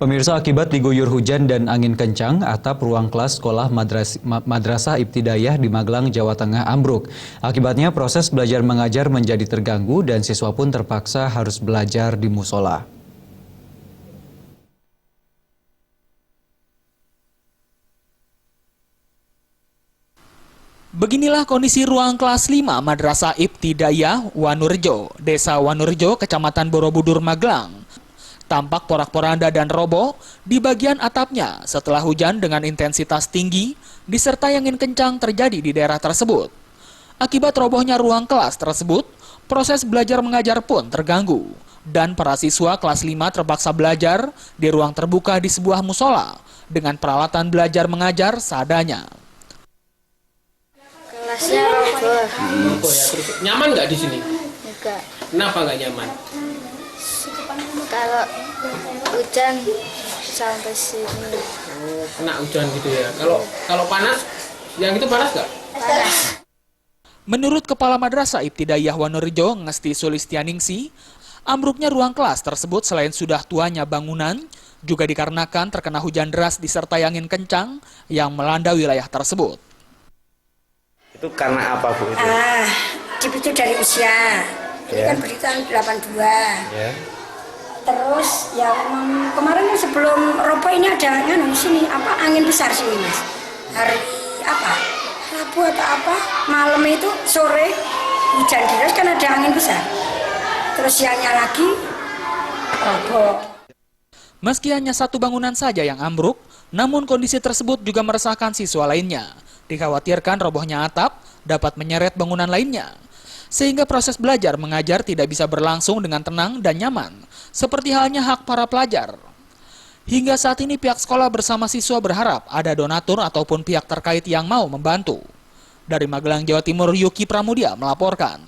Pemirsa, akibat diguyur hujan dan angin kencang, atap ruang kelas sekolah Madrasah Ibtidaiyah di Magelang, Jawa Tengah ambruk. Akibatnya proses belajar mengajar menjadi terganggu dan siswa pun terpaksa harus belajar di musola. Beginilah kondisi ruang kelas 5 Madrasah Ibtidaiyah Wanurjo, Desa Wanurjo, Kecamatan Borobudur, Magelang. Tampak porak-poranda dan roboh di bagian atapnya setelah hujan dengan intensitas tinggi disertai angin kencang terjadi di daerah tersebut. Akibat robohnya ruang kelas tersebut, proses belajar mengajar pun terganggu dan para siswa kelas 5 terpaksa belajar di ruang terbuka di sebuah musola dengan peralatan belajar mengajar seadanya. Kelasnya roboh. Roboh ya, terus nyaman nggak di sini? Enggak. Kenapa nggak nyaman? Kalau hujan sampai sini. Oh, kena hujan gitu ya. Kalau panas, yang itu panas nggak? Panas. Menurut Kepala Madrasah Ibtidaiyah Wanurjo, Ngesti Sulistianingsi, ambruknya ruang kelas tersebut selain sudah tuanya bangunan, juga dikarenakan terkena hujan deras disertai angin kencang yang melanda wilayah tersebut. Itu karena apa, Bu? Itu dari usia. Ini kan berita 82. Ya. Terus ya kemarin sebelum roboh ini ada di sini angin besar sini, Mas. Hari Rabu atau malam itu sore hujan deras kan ada angin besar. Terus siangnya lagi roboh. Meski hanya satu bangunan saja yang ambruk, namun kondisi tersebut juga meresahkan siswa lainnya. Dikhawatirkan robohnya atap dapat menyeret bangunan lainnya, sehingga proses belajar mengajar tidak bisa berlangsung dengan tenang dan nyaman, seperti halnya hak para pelajar. Hingga saat ini pihak sekolah bersama siswa berharap ada donatur ataupun pihak terkait yang mau membantu. Dari Magelang, Jawa Timur, Yuki Pramudia melaporkan.